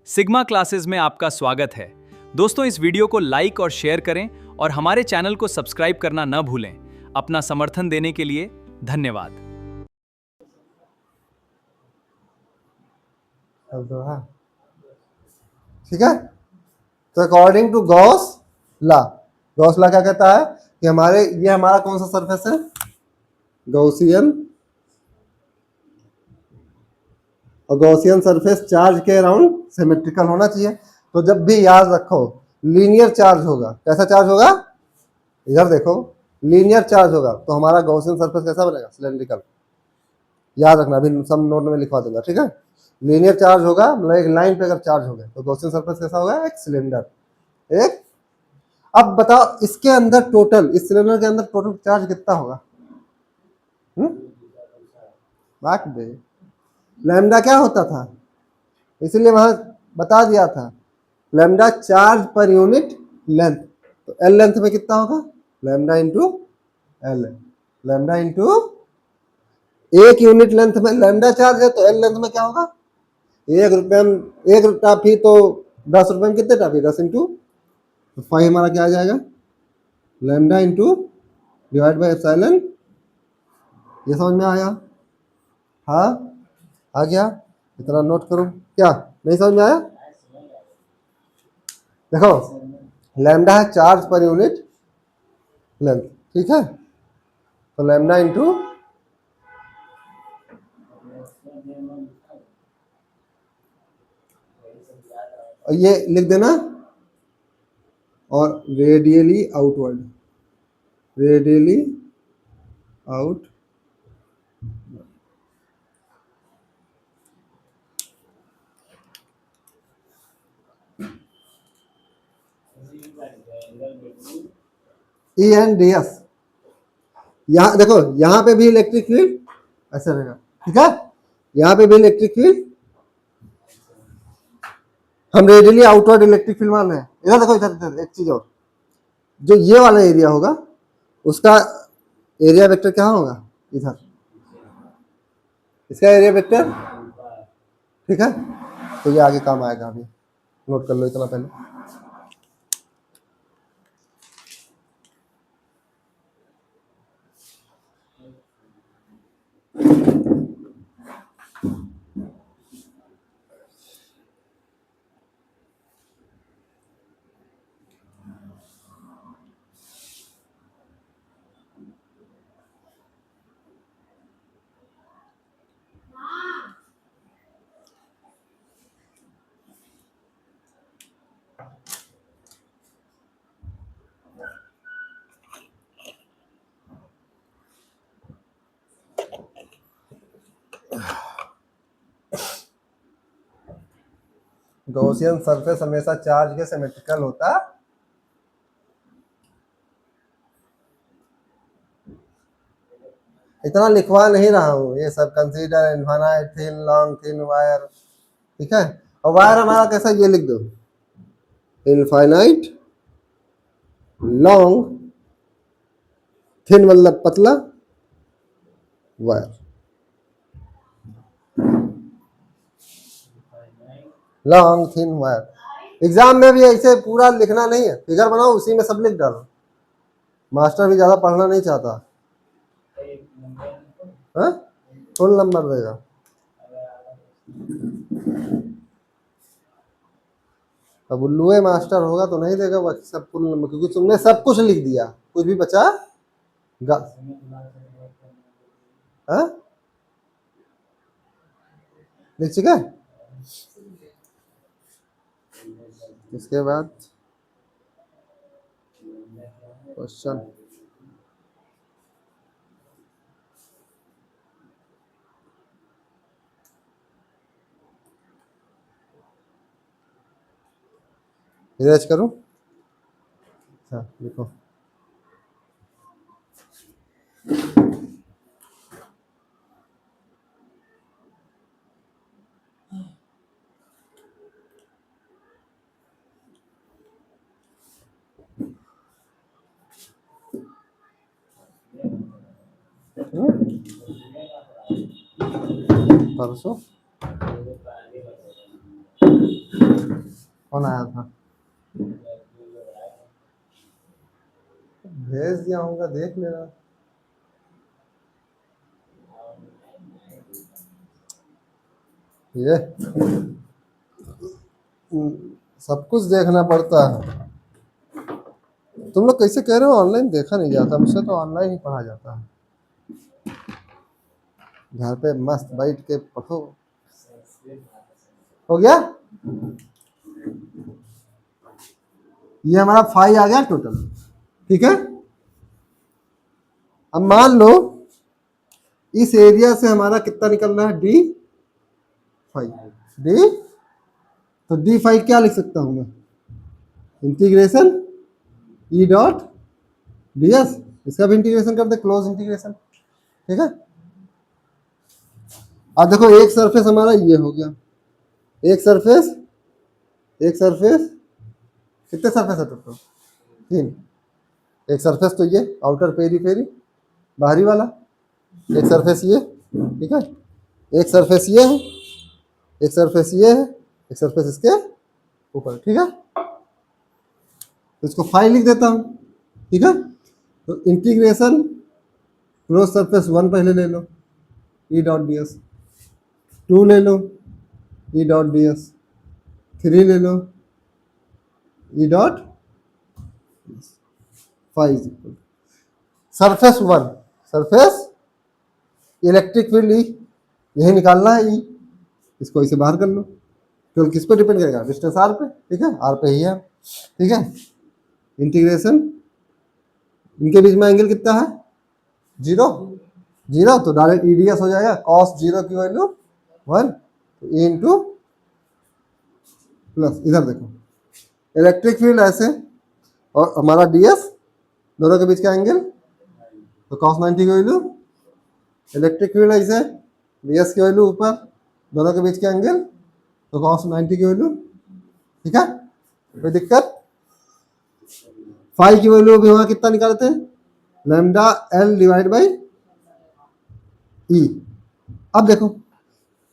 Sigma classes में आपका स्वागत है। दोस्तों, इस वीडियो को लाइक और शेयर करें और हमारे चैनल को सब्सक्राइब करना न भूलें। अपना समर्थन देने के लिए धन्यवाद। ठीक है, तो according to Gauss law, Gauss law क्या कहता है कि ये हमारा कौन सा सरफेस है, गॉसियन, और गॉसियन सरफेस चार्ज के अराउंड सिमेट्रिकल होना चाहिए। तो जब भी याद रखो लीनियर चार्ज होगा, कैसा चार्ज होगा, इधर देखो, लीनियर चार्ज होगा तो हमारा गॉसियन सरफेस कैसा बनेगा, सिलेंड्रिकल। याद रखना, अभी सब नोट में लिखवा दूंगा, ठीक है। लीनियर चार्ज होगा मतलब एक लाइन पे अगर चार्ज हो गया तो गॉसियन सरफेस कैसा होगा, एक सिलेंडर, एक। अब बताओ इसके अंदर टोटल, इस सिलेंडर के अंदर टोटल चार्ज कितना होगा, बात बे, लैम्डा क्या होता था, इसलिए वहां बता दिया था, lambda charge per unit length. तो एल लेंथ में कितना होगा, lambda into L, lambda into, एक यूनिट लेंथ में लैम्डा चार्ज है तो एल लेंथ में क्या होगा, ₹1 में एक टाफी तो ₹10 में कितने टाफी, 10 इंटू तो 5 हमारा क्या आ जाएगा, lambda into divide by epsilon. ये समझ में आया, हाँ आ गया, इतना नोट करो, क्या नहीं समझ में आया। देखो लैम्डा है चार्ज पर यूनिट लेंथ, ठीक है, तो लैम्डा इंटू, और ये लिख देना, और radially outward, radially out, E N D S. यहाँ देखो, यहाँ पे भी इलेक्ट्रिक फील्ड ऐसा रहेगा, ठीक है, यहाँ पे भी इलेक्ट्रिक फील्ड, हम रेडियली आउटवर्ड इलेक्ट्रिक फील्ड मान रहे हैं। इधर देखो, इधर एक चीज और, जो ये वाला एरिया होगा उसका एरिया वेक्टर क्या होगा, इधर इसका एरिया वेक्टर, ठीक है, तो ये आगे काम आएगा, अभी नोट कर लो इतना पहले। गॉसियन सरफेस हमेशा चार्ज के सिमेट्रिकल होता, इतना लिखवा नहीं रहा हूँ, ये सब consider infinite thin long thin wire, ठीक है। और वायर हमारा कैसा, ये लिख दो, इनफाइनाइट लॉन्ग थिन मतलब पतला wire, long thin wire. Exam में भी ऐसे पूरा लिखना नहीं है, फिगर बनाओ उसी में सब लिख डालो, मास्टर भी ज्यादा पढ़ना नहीं चाहता, हाँ फुल नंबर देगा। अब उल्लू मास्टर होगा तो नहीं देगा बाकी सब फुल नंबर, क्योंकि तुमने सब कुछ लिख दिया, कुछ भी बचा हाँ लिख चुका। इसके बाद क्वेश्चन, इरेज करूं, अच्छा लिखो, परसों कौन आया था? भेज दिया होगा, देख लेना। ये सब कुछ देखना पड़ता है। तुम लोग कैसे कह रहे हो ऑनलाइन देखा नहीं जाता? मुझसे तो ऑनलाइन ही पढ़ा जाता है। घर पे मस्त बैठ के पढ़ो। हो गया? ये हमारा 5 आ गया टोटल। ठीक है, अब मान लो इस एरिया से हमारा कितना निकलना है? D5। डी, तो D5 क्या लिख सकता हूं मैं? Integration E dot ds। इसका भी इंटीग्रेशन कर दे, क्लोज इंटीग्रेशन। ठीक है, अब देखो एक सरफेस हमारा ये हो गया। एक सरफेस, एक सरफेस, कितने सरफेस है टोटल? 3। एक सरफेस तो ये आउटर पेरी पेरी बाहरी वाला, एक सरफेस ये, ठीक है, एक सरफेस ये है, एक सरफेस ये है, एक सरफेस इसके ऊपर। ठीक है, तो इसको 5 लिख देता हूँ। ठीक है, तो इंटीग्रेशन क्लोज सरफेस 1 पहले ले लो, ई डॉट डी एस। 2 ले लो, ई डॉट डी एस। 3 ले लो, E dot 5 surface 1, surface electric field E, यही निकालना है ई। इसको इसे बाहर कर लो। तो किस पे डिपेंड करेगा? डिस्टेंस आर पे। ठीक है, आर पे ही है। ठीक है, इंटीग्रेशन, इनके बीच में एंगल कितना है? 0। 0 तो डायरेक्ट ईडीएस हो जाएगा। कॉस 0 की वैल्यू 1, तो ए इंटू प्लस, इधर देखो इलेक्ट्रिक फील्ड ऐसे और हमारा डीएस, दोनों के बीच का एंगल, तो कॉस 90 की वैल्यू, इलेक्ट्रिक फील्ड ऐसे, डीएस की वैल्यू ऊपर, दोनों के बीच का एंगल, तो कॉस 90 की वैल्यू। ठीक है, कोई दिक्कत? फाई की वैल्यू भी वहां कितना निकालते हैं? Lambda L divide by E. अब देखो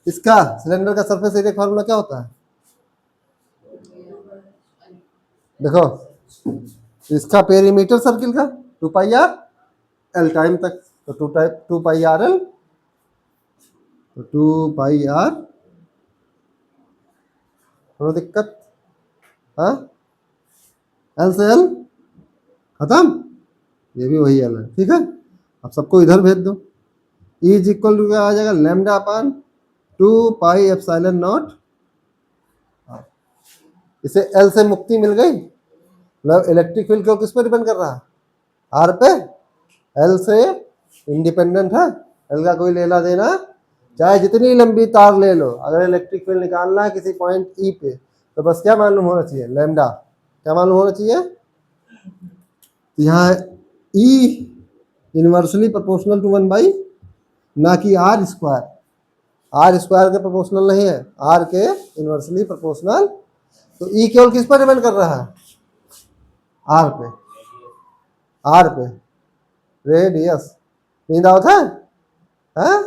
इसका सिलेंडर का सरफेस एरिया फॉर्मूला क्या होता है? देखो इसका पेरीमीटर सर्किल का 2 पाई आर एल टाइम तक, तो 2 पाई आर एल, तो 2 पाई आर। थोड़ा दिक्कत? हाँ, एल से एल खत्म, ये भी वही एल है। ठीक है, अब सबको इधर भेज दो। ई इज इक्वल टू क्या आ जाएगा? Lambda upon 2 pi epsilon not. इसे एल से मुक्ति मिल गई, मतलब इलेक्ट्रिक फील्ड को किस पे डिपेंड कर रहा है? आर पे। एल से इंडिपेंडेंट है, एल का कोई लेना देना, चाहे जितनी लंबी तार ले लो, अगर इलेक्ट्रिक फील्ड निकालना है किसी पॉइंट ई पे, तो बस क्या मालूम होना चाहिए? लैम्डा। क्या मालूम होना चाहिए? यहाँ ई इनवर्सली प्रोपोर्शनल टू 1 बाई, ना कि आर स्क्वायर। आर स्क्वायर के प्रोपोर्शनल नहीं है, आर के इनवर्सली प्रोपोर्शनल। तो ई केवल किस पर डिपेंड कर रहा है? आर पे। आर पे रेडियस। नींद आवत है? हैं?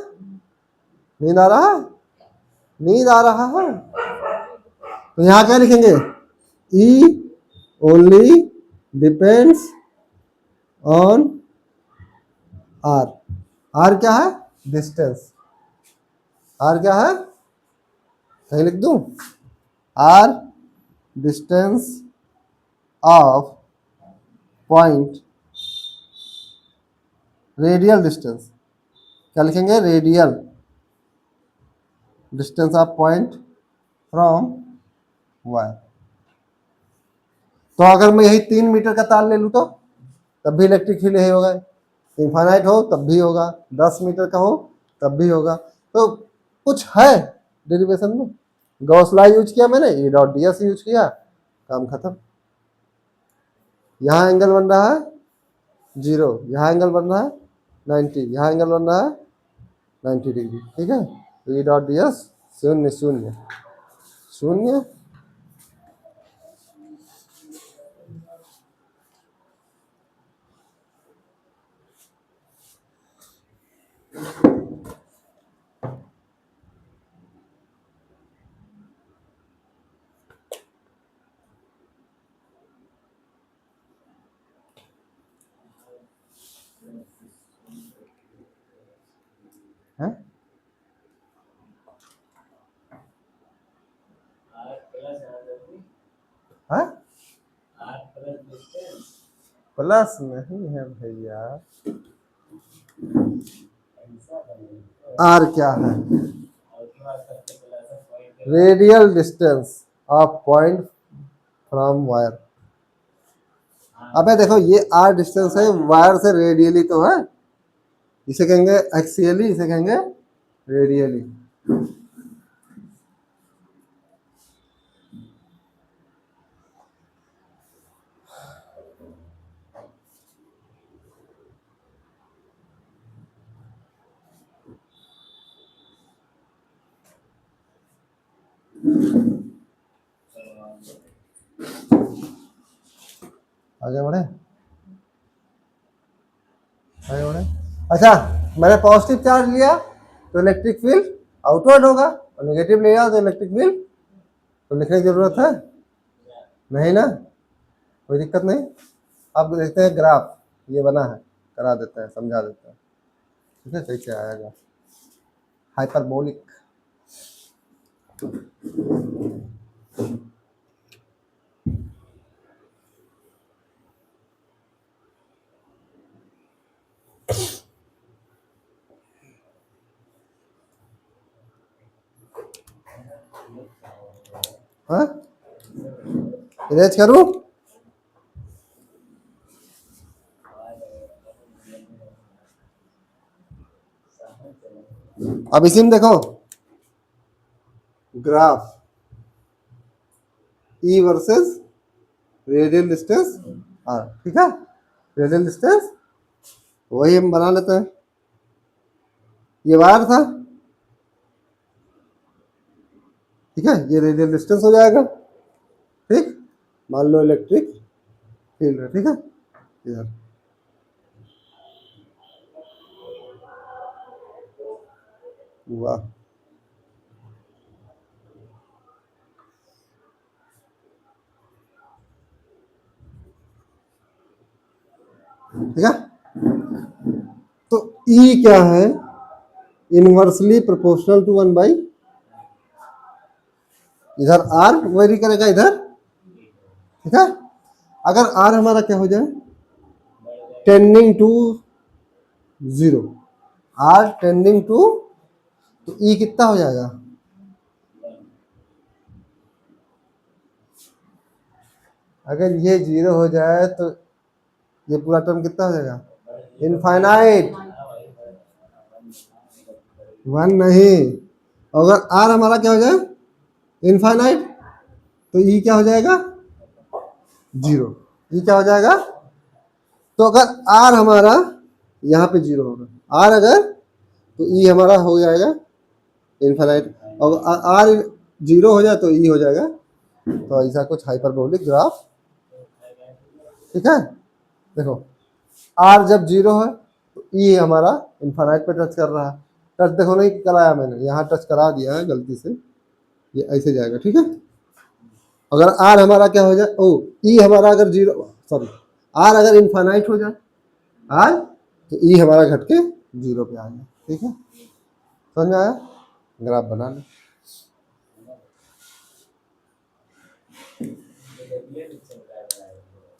नींद आ रहा है? नींद आ रहा है? तो यहां क्या लिखेंगे? E only depends on R. R क्या है? डिस्टेंस। आर क्या है? कहीं लिख दूं? R distance of point, radial distance. क्या लिखेंगे? Radial distance of point from wire. तो अगर मैं यही 3 मीटर का तार ले लूँ तो तब भी इलेक्ट्रिक फील्ड यही होगा। इन्फाइनाइट हो तब भी होगा, 10 मीटर का हो तब भी होगा। तो कुछ है डेरिवेशन में? गॉस लॉ यूज किया मैंने, ई डॉट डी एस यूज किया, काम खत्म। यहाँ एंगल बन रहा है 0, यहाँ एंगल बन रहा है 90, यहाँ एंगल बन रहा है 90 डिग्री। ठीक है, तो ई डॉट डी एस 0 0 0। हाँ, प्लस नहीं है भैया, आर क्या है? Radial distance of point from wire. अबे देखो ये आर डिस्टेंस है वायर से रेडियली तो है, इसे कहेंगे एक्सियली, इसे कहेंगे रेडियली। आगे बढ़े, आगे बढ़े। अच्छा, मैंने पॉजिटिव चार्ज लिया तो इलेक्ट्रिक फील्ड आउटवर्ड होगा, और नेगेटिव लिया तो इलेक्ट्रिक फील्ड, तो लिखने की जरूरत है नहीं ना, कोई दिक्कत नहीं। अब देखते हैं ग्राफ, ये बना है, करा देते हैं, समझा देते हैं, ठीक है, कैसे आएगा हाइपरबोलिक। हाँ, इरेज करूं? अब इसी में देखो graph E versus radial distance R, ठीक है, रेडियल डिस्टेंस वही हम बना लेते हैं। ये वायर था, ठीक है, ये रेडियल डिस्टेंस हो जाएगा, ठीक, मान लो इलेक्ट्रिक फील्ड है, ठीक है, इधर वाह, ठीक है। तो ई क्या है? इनवर्सली प्रोपोर्शनल टू 1/, इधर आर वेरी करेगा इधर, ठीक है। अगर आर हमारा क्या हो जाए, tending to 0, R tending to, तो ई कितना हो जाएगा? अगर ये 0 हो जाए तो ये पूरा टर्म कितना हो जाएगा? इनफाइनाइट, 1 नहीं। अगर आर हमारा क्या हो जाए, इनफाइनाइट, तो ई क्या हो जाएगा? 0। ई क्या हो जाएगा? तो अगर आर हमारा यहाँ पे 0 होगा, आर अगर, तो ई हमारा हो जाएगा इनफाइनाइट, और आर 0 हो जाए तो ई हो जाएगा। तो ऐसा कुछ हाइपरबोलिक ग्राफ, ठीक है। देखो आर जब 0 है तो ई हमारा इनफाइनाइट पे टच कर रहा है, टच देखो नहीं कराया मैंने, यहाँ टच करा दिया है गलती से, ये ऐसे जाएगा, ठीक है। अगर आर हमारा क्या हो जाए, ओ ई हमारा अगर 0, सॉरी, आर अगर इनफाइनाइट हो जाए आर, तो ई हमारा घट के 0 पे आ जाए, ठीक है, समझ में आया? ग्राफ बना ले,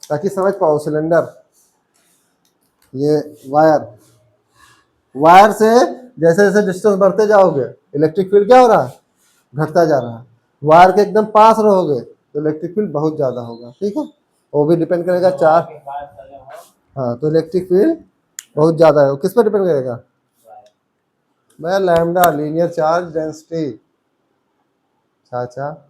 ताकि समझ पाओ। सिलेंडर, ये वायर, वायर से जैसे जैसे डिस्टेंस बढ़ते जाओगे इलेक्ट्रिक फील्ड क्या हो रहा है? घटता जा रहा है। वायर के एकदम पास रहोगे तो इलेक्ट्रिक फील्ड बहुत ज़्यादा होगा, ठीक है, वो भी डिपेंड करेगा चार्ज। हाँ, तो इलेक्ट्रिक फील्ड बहुत ज़्यादा है, वो किस पर डिपेंड करेगा? मैं लैम्डा, लीनियर चार्ज डेंसिटी। अच्छा,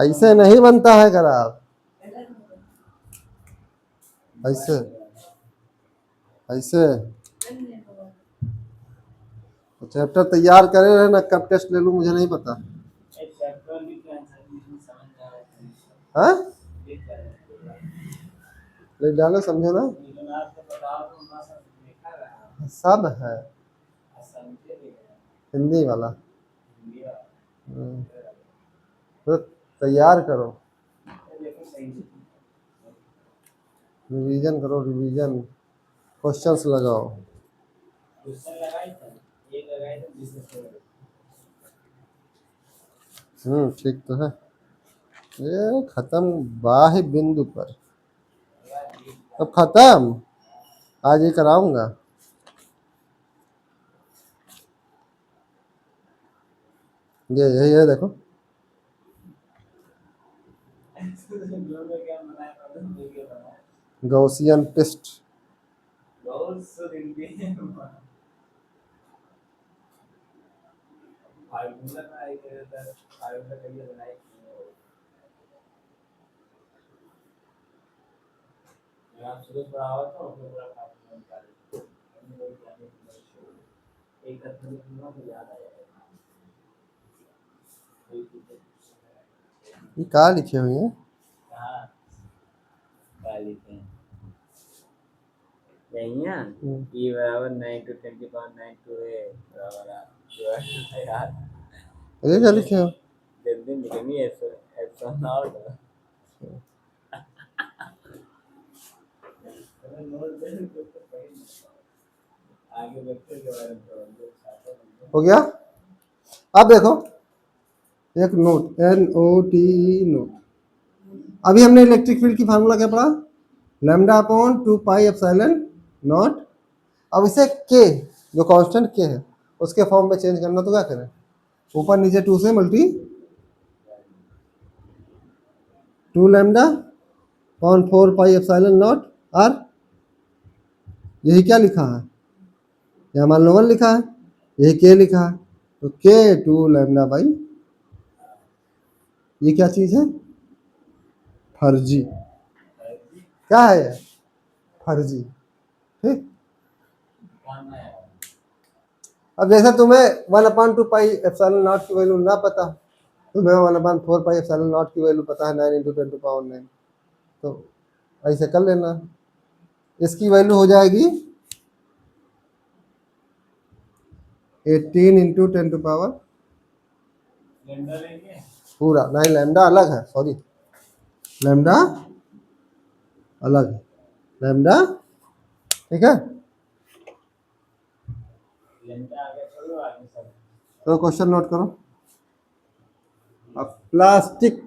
ऐसे नहीं बनता है ग्राफ, ऐसे ऐसे। तो चैप्टर तैयार करे रहे ना, कब टेस्ट ले लूँ मुझे नहीं पता। हाँ, ले डालो, समझो ना, सब है हिंदी वाला। तो तैयार करो, रिवीजन करो, रिवीजन, क्वेश्चंस लगाओ। ठीक तो है। ये खत्म बाह्य बिंदु पर। अब खत्म, आज ये कराऊंगा। ये यही है, देखो। गौसियन पिस्ट। ये कहाँ लिखे हुए हैं? E बराबर 9 to 10 की पावर 9 to a बराबर यार ये क्या लिखे हो? जल्दी निकलनी है एप्सन नॉट आगे वेक्टर के बारे में हो गया। अब देखो एक नोट, NOTE नोट। अभी हमने इलेक्ट्रिक फील्ड की फार्मूला क्या पढ़ा? Lambda upon 2 pi epsilon not. अब इसे के, जो कांस्टेंट के है, उसके फॉर्म में चेंज करना, तो क्या करें? ऊपर नीचे 2 से multi 2 lambda upon 4 pi epsilon naught R. यही क्या लिखा है? यहाँ मान लो 1 लिखा है, यही के लिखा है, तो के 2 लैम्डा बाई। ये क्या चीज है? फर्जी। क्या है ये? फर्जी। ठीक। अब जैसे तुम्हें 1/2 पाई एप्सिलॉन नॉट की वैल्यू ना पता, तुम्हें 1/4 पाई एप्सिलॉन नॉट की वैल्यू पता है 9 × 10⁹, तो ऐसे कर लेना। इसकी वैल्यू हो जाएगी 18 × 10⁻, पूरा। नहीं, लैम्डा अलग है, सॉरी, लैम्डा अलग है, लैम्डा। ठीक है, तो क्वेश्चन नोट करो। अब प्लास्टिक,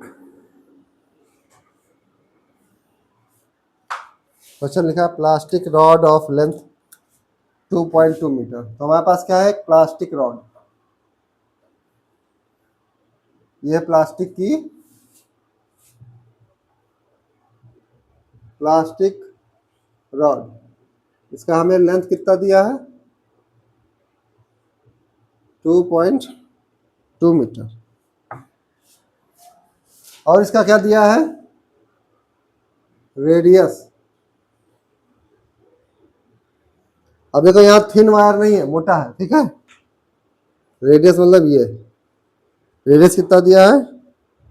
क्वेश्चन लिखा है plastic rod of length 2.2 metre. तो हमारे पास क्या है? Plastic rod. ये प्लास्टिक रॉड, इसका हमें लेंथ कितना दिया है? 2.2 मीटर। और इसका क्या दिया है? रेडियस। अब देखो यहाँ थिन वायर नहीं है, मोटा है, ठीक है। रेडियस मतलब ये, रेडियस कितना दिया है?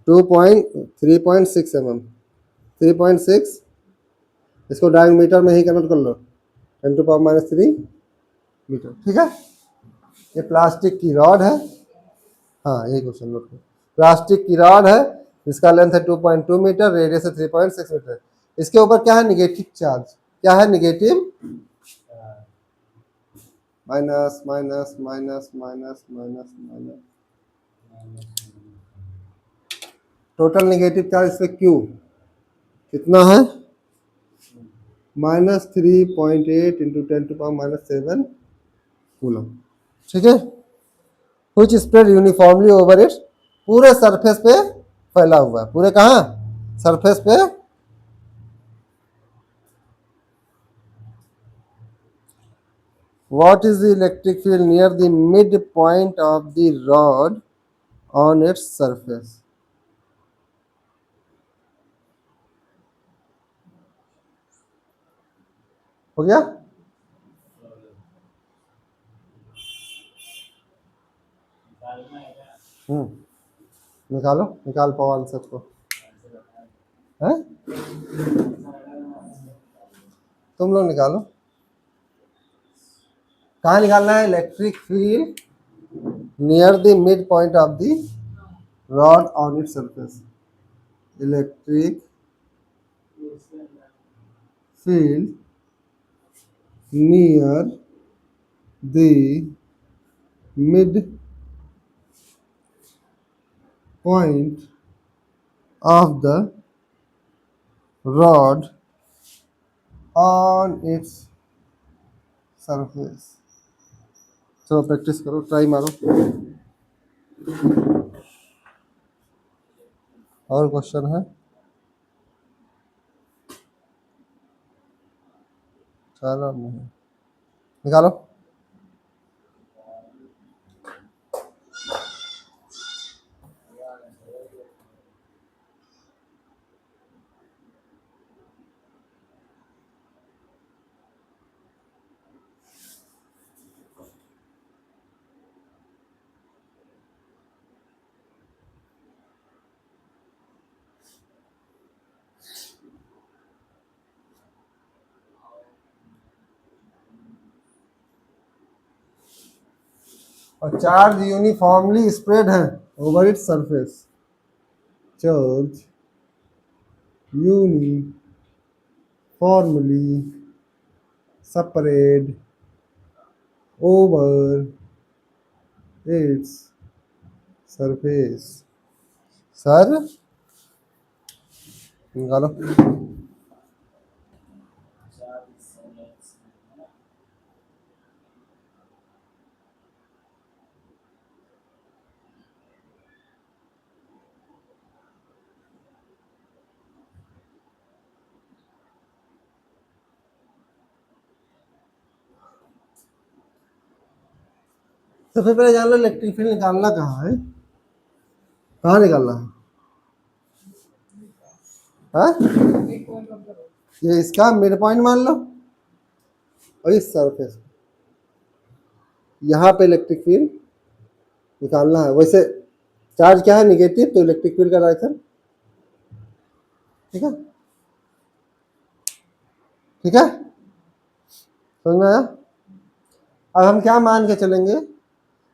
3.6 mm, 3.6। इसको डायमीटर में ही कन्वर्ट कर लो, 10⁻³ मीटर, ठीक है। ये प्लास्टिक की रॉड है। हाँ, यही क्वेश्चन नोट करो। प्लास्टिक की रॉड है, इसका लेंथ है 2.2 मीटर, रेडियस है 3.6 मीटर। इसके ऊपर क्या है? Negative charge. क्या है? Negative. Minus minus minus minus minus minus, total negative charge इस पे क्यू कितना है? -3.8 × 10⁻⁷ कूलम, ठीक है। कुछ स्प्रेड यूनिफॉर्मली ओवर इट्स, पूरे सरफेस पे फैला हुआ है। पूरे कहाँ? सरफेस पे। What is the electric field near the midpoint of the rod on its surface? हो गया? निकालो, निकाल पाओ आंसर को। है? तुम लोग निकालो। कहाँ निकालना है? Electric field near the mid point of the rod on its surface. Electric field near the mid point of the rod on its surface. चलो प्रैक्टिस करो, ट्राई मारो। और क्वेश्चन है? चलो नहीं, निकालो। और चार्ज यूनिफॉर्मली स्प्रेड है over its surface. Charge uniformly spread over its surface। Sir निकालो। सबसे पहले जान लो इलेक्ट्रिक फील्ड निकालना कहाँ है, कहाँ निकालना है? हाँ? ये इसका मिड पॉइंट मान लो और इस सरफेस यहाँ पे इलेक्ट्रिक फील्ड निकालना है। वैसे चार्ज क्या है, निगेटिव, तो इलेक्ट्रिक फील्ड का डायरेक्शन, ठीक है, ठीक है, समझ में आया? अब हम क्या मान के चलेंगे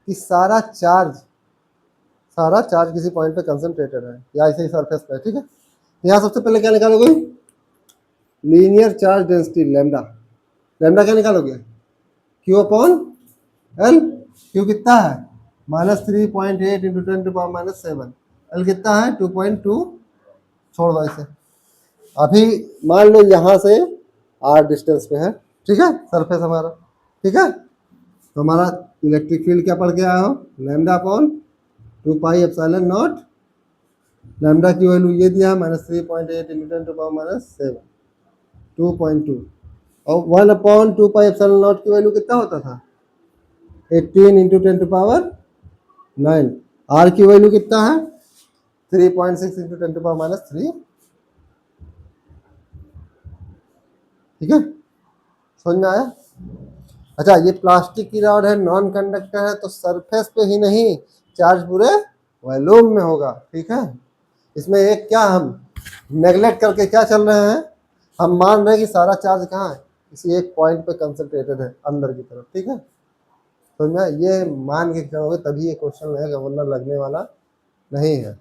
कि सारा चार्ज किसी पॉइंट पे कंसंट्रेटेड है या ऐसे ही सरफेस पे, ठीक है। यहाँ सबसे पहले क्या निकालोगे? Linear charge density lambda. Lambda क्या निकालोगे? Q upon L. क्यू कितना है? -3.8 इंटू 10⁻⁷। एल कितना है? 2.2। छोड़ दो इसे। अभी मान लो यहाँ से आर डिस्टेंस पे है, ठीक है, सरफेस हमारा, ठीक है। तो हमारा इलेक्ट्रिक फील्ड क्या पढ़ के आया हो? Lambda upon 2πε0। लैम्डा की वैल्यू ये दिया है -3.8 इंटू 10⁻⁷, 2.2। और 1/2πε0 की वैल्यू कितना होता था? 18 इंटू 10⁻9। आर की वैल्यू कितना है? 3.6 इंटू 10⁻3। ठीक है, समझ में आया? अच्छा, ये प्लास्टिक की रॉड है, नॉन कंडक्टर है, तो सरफेस पे ही नहीं, चार्ज पूरे वॉल्यूम में होगा, ठीक है। इसमें एक क्या हम नेगलेक्ट करके क्या चल रहे हैं, हम मान रहे हैं कि सारा चार्ज कहाँ है, किसी एक पॉइंट पे कंसंट्रेटेड है अंदर की तरफ, ठीक है। तो मैं ये मान के करोगे तभी ये क्वेश्चन लगेगा, वरना लगने वाला नहीं है,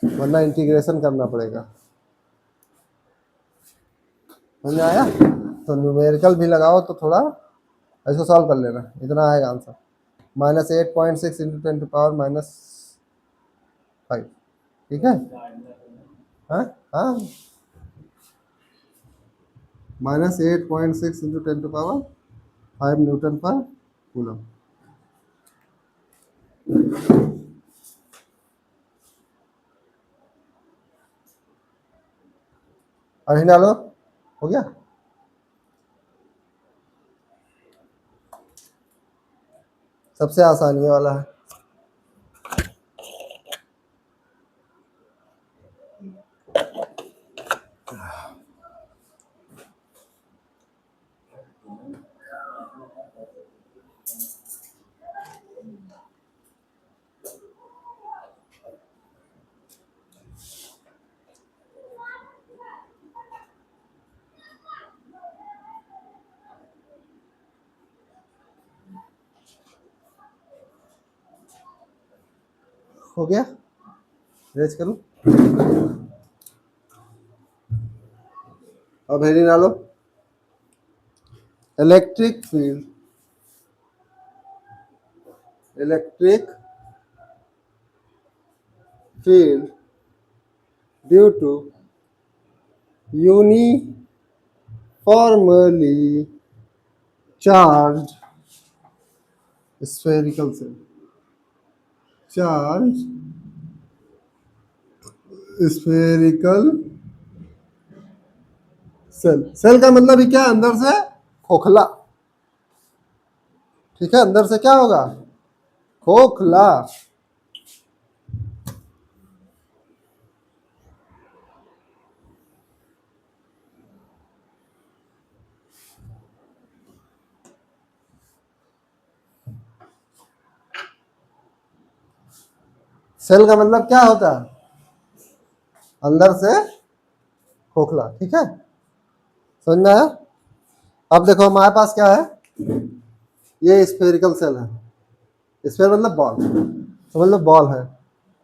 वरना इंटीग्रेशन करना पड़ेगा। समझ में आया? तो न्यूमेरिकल भी लगाओ तो थोड़ा ऐसे सॉल्व कर लेना, इतना आएगा आंसर। -8.6 इंटू 10⁻5, ठीक है। हाँ हाँ, -8.6 इंटू 10⁻5 न्यूटन पर कूलम। अभी डालो, हो गया। सबसे आसान ये वाला है। हो गया, रेज करूं। अब हेडिंग डालो, electric field electric field due to uniformly charge spherical shell, charge spherical shell. Shell का मतलब ही क्या, अंदर से खोखला, ठीक है, अंदर से क्या होगा, खोखला। सेल का मतलब क्या होता है, अंदर से खोखला, ठीक है, समझ में आया। अब देखो हमारे पास क्या है, ये स्फेरिकल सेल है, स्फेयर मतलब बॉल, समझ लो बॉल है,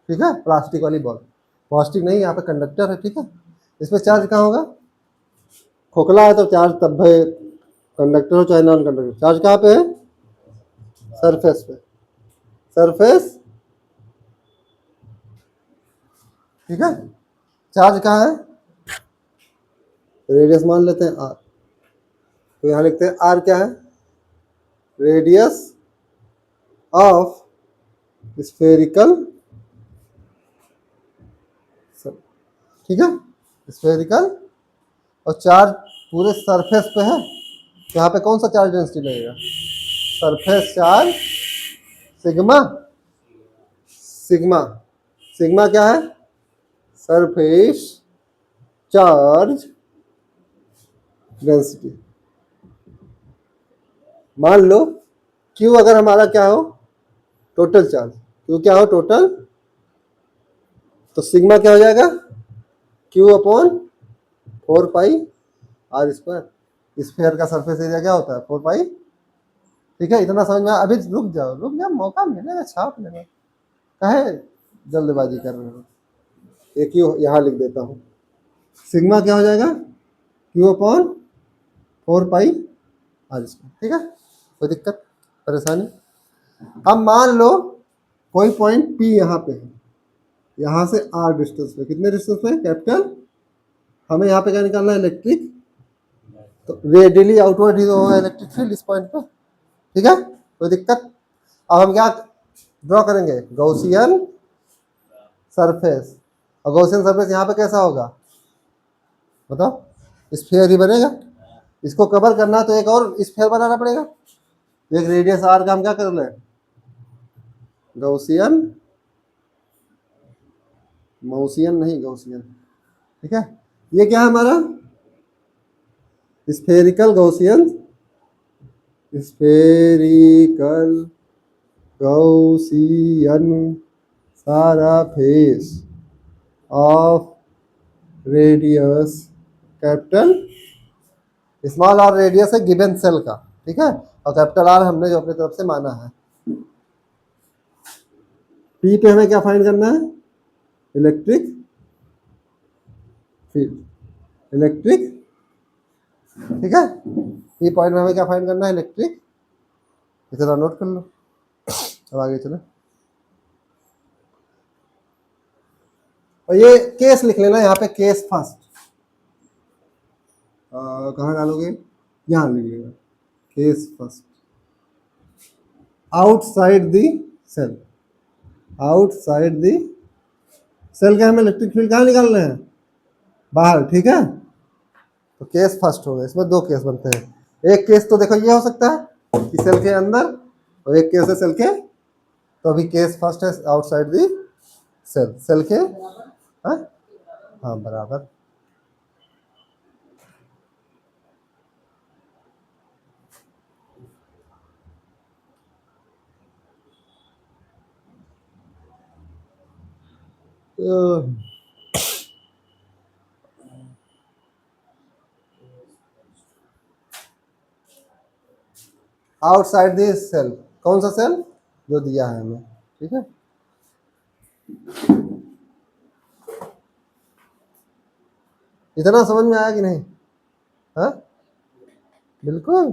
ठीक है, प्लास्टिक वाली बॉल, प्लास्टिक नहीं, यहाँ पे कंडक्टर है, ठीक है। इसमें चार्ज कहाँ होगा, खोखला है तो चार्ज तब है, कंडक्टर हो चाहे नॉन कंडक्टर, चार्ज कहाँ पे है, सरफेस पे, सरफेस, ठीक है। चार्ज कहाँ है, रेडियस मान लेते हैं आर, तो यहाँ लिखते हैं आर क्या है, रेडियस ऑफ स्फेरिकल, ठीक है, स्फेरिकल, और चार्ज पूरे सरफेस पे है, यहाँ पे कौन सा चार्ज डेंसिटी लगेगा, surface charge sigma, sigma, sigma क्या है, सरफेस चार्ज डेंसिटी। मान लो क्यू अगर हमारा क्या हो, टोटल चार्ज, क्यू क्या हो टोटल, तो सिग्मा क्या हो जाएगा, Q upon 4 pi R square. Sphere का सरफेस एरिया क्या होता है, 4 पाई, ठीक है। इतना समझ में अभी रुक जाओ, रुक जाओ, मौका मिलेगा छाप लेना, काहे जल्दबाजी कर रहे हो। एक ही यहाँ लिख देता हूँ, सिग्मा क्या हो जाएगा, Q upon 4 pi R square, ठीक है, कोई दिक्कत परेशानी। अब मान लो कोई पॉइंट P यहाँ पे है, यहाँ से R डिस्टेंस पे, कितने डिस्टेंस पे, कैपिटल, हमें यहाँ पे क्या निकालना है, इलेक्ट्रिक, तो रेडियली आउटवर्ड ही होगा इलेक्ट्रिक फील्ड इस पॉइंट पे, ठीक है, कोई दिक्कत। अब हम क्या ड्रॉ करेंगे, गॉसियन सरफेस, और गॉसियन सरफेस यहाँ पे कैसा होगा बताओ, स्फीयर ही बनेगा, इसको कवर करना तो एक और स्फीयर बनाना पड़ेगा, एक रेडियस आर का हम क्या कर ले, गॉसियन, मौसियन नहीं गॉसियन, ठीक है। ये क्या है हमारा, spherical Gaussian, spherical Gaussian surface of radius capital, small R radius है गिवन सेल का, ठीक है, और कैपिटल आर हमने जो अपनी तरफ से माना है। पी पे हमें क्या फाइंड करना है, इलेक्ट्रिक फील्ड, इलेक्ट्रिक, ठीक है, पी पॉइंट में हमें क्या फाइंड करना है, इलेक्ट्रिक, इतना नोट कर लो। अब आगे चलो, और ये केस लिख लेना यहाँ पे, केस फर्स्ट, कहाँ डालोगे, यहाँ लिखिएगा, case first, outside the shell, outside the shell का हमें इलेक्ट्रिक फील्ड कहाँ निकालना है, बाहर, ठीक है। तो केस फर्स्ट हो गया, इसमें दो केस बनते हैं, एक केस तो देखो ये हो सकता है कि सेल के अंदर, और एक केस है सेल के, तो अभी केस फर्स्ट है आउटसाइड दी सेल, सेल के, हाँ हाँ बराबर, आउटसाइड दी सेल, कौन सा सेल, जो दिया है हमें, ठीक है। इतना समझ में आया कि नहीं, हाँ बिल्कुल।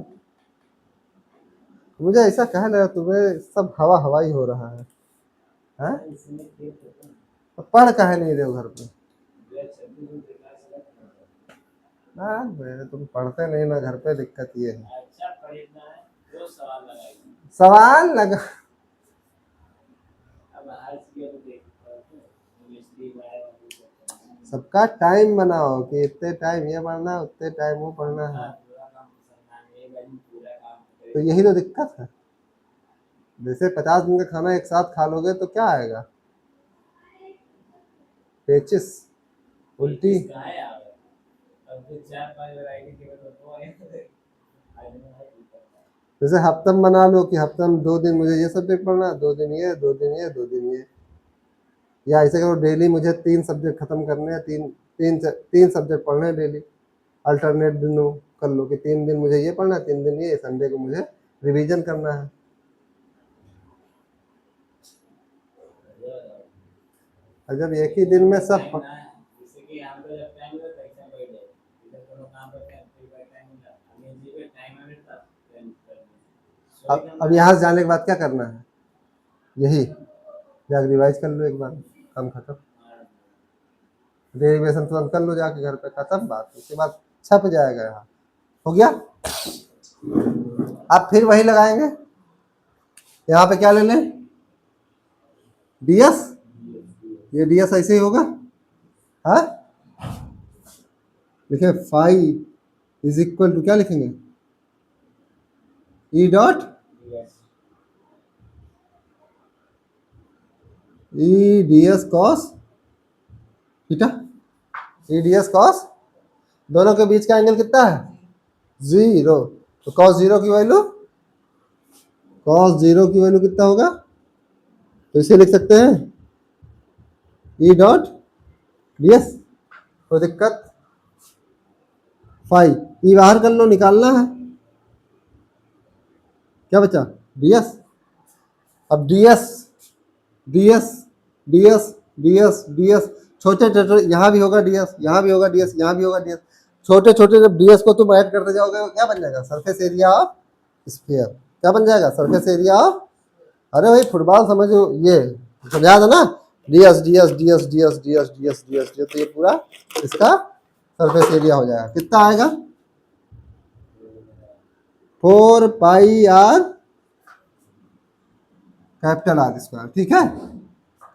मुझे ऐसा कह रहा तुम्हें सब हवा हवा ही हो रहा है, हैं? इसमें क्या होता है? तो पढ़ काहे नहीं रहे हो घर पे? जो 26 में क्लास लगता है। हाँ मेरे तुम पढ़ते नहीं ना घर पे, दिक्कत ये है। अच्छा खरीदना है जो सवाल लगाएगा। सवाल लगा, अब हर चीज को देखते हैं मिस्त्री वाला सबका टाइम बनाओ कि इतने टाइम ये पढ़ना है, उतने टाइम वो पढ़ना है। पूरा काम मुसलमान एक आदमी पूरा काम करे। तो यही तो दिक्कत है। जैसे 50 दिन का खाना एक साथ खा लोगे तो क्या आएगा? पेचिस, उल्टी। कहाँ है आप? अब तो 4-5 वैरायटी के बाद तो आए आज में है जैसे हफ्ता में बना लो कि हफ्ता में 2 दिन मुझे ये सब्जेक्ट पढ़ना है, 2 दिन ये, 2 दिन ये, 2 दिन ये। या ऐसे करो डेली मुझे 3 सब्जेक्ट खत्म करने हैं, तीन सब्जेक्ट पढ़ने हैं डेली। अल्टरनेट दिनों कर लो कि 3 दिन मुझे ये पढ़ना है, 3 दिन ये, संडे को मुझे रिवीजन करना है। और जब एक ही दिन में सब जैसे कि हमको जब टाइम मिला तो एग्जाम बैठ जाए इधर कोनो काम करते हैं फिर बैठ टाइम मिला हमें जी पे टाइम मिलता अब यहाँ से जाने के बाद क्या करना है? यही जाके रिवाइज कर लो एक बार, काम खत्म। डेरिवेशन तुरंत कर लो जाके घर पे, खत्म बात। उसके बाद छप जाएगा, यहाँ हो गया। आप फिर वही लगाएंगे, यहाँ पे क्या ले लें? डीएस। ये डीएस ऐसे ही होगा, हाँ? लिखे फाइव इज इक्वल टू क्या लिखेंगे? E dot E D S cos theta. E D S cos, दोनों के बीच का एंगल कितना है? 0। तो कॉस 0 की वैल्यू, कितना होगा? तो इसे लिख सकते हैं ई डॉट डी एस। कोई दिक्कत? फाइव ई बाहर कर लो, निकालना है। क्या बचा? D S. अब D S D S D S D S D S, छोटे छोटे यहाँ भी होगा डीएस, यहाँ भी होगा डीएस, यहाँ भी होगा डीएस। छोटे छोटे जब डीएस को तुम ऐड करते जाओगे क्या बन जाएगा? Surface area of sphere. क्या बन जाएगा? सरफेस एरिया ऑफ, अरे भाई फुटबॉल समझो, ये समझा था ना? DS DS DS DS DS DS DS DS, तो ये पूरा इसका सरफेस एरिया हो जाएगा। कितना आएगा? 4 pi are capital R square. ठीक है,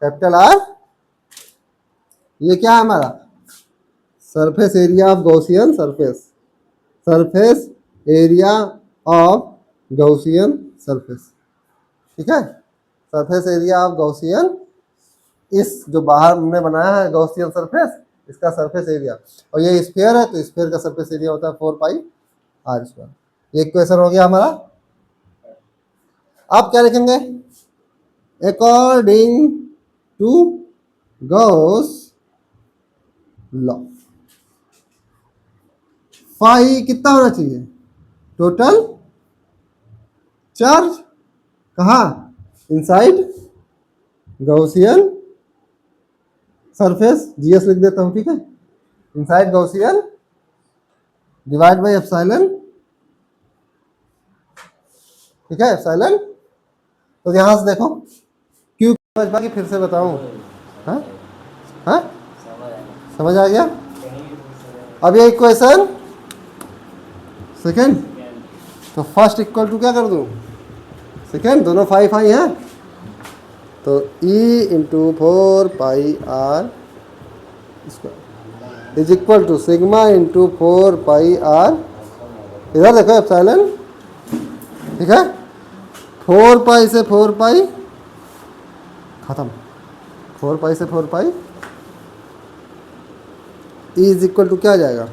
कैपिटल आर। ये क्या है हमारा? Surface area of Gaussian surface, surface area of Gaussian surface. ठीक है, सरफेस एरिया ऑफ गॉसियन, इस जो बाहर हमने बनाया है गॉसियन सरफेस, इसका सरफेस एरिया। और ये स्फीयर है तो स्फीयर का सरफेस एरिया होता है 4 पाई आर स्क्वायर। ये क्वेश्चन हो गया हमारा। आप क्या लिखेंगे? According to Gauss law phi कितना होना चाहिए? टोटल चार्ज कहाँ? इनसाइड गॉसियन सरफेस, जीएस लिख देता हूँ। ठीक है, inside Gaussian divide by epsilon. ठीक है, एप्सिलॉन। तो यहां से देखो क्यू समझ बाकी फिर से बताऊं। हाँ हाँ, समझ आ गया? अब ये इक्वेशन सेकेंड, तो फर्स्ट इक्वल टू क्या कर दूं? सेकेंड, दोनों फाई फाई हैं, तो E into 4 pi R square is equal to sigma into 4 pi R, इधर देखो एप्सिलॉन। ठीक है, 4 पाई से 4 पाई खत्म, 4 पाई से 4 pi E is equal to क्या आ जाएगा?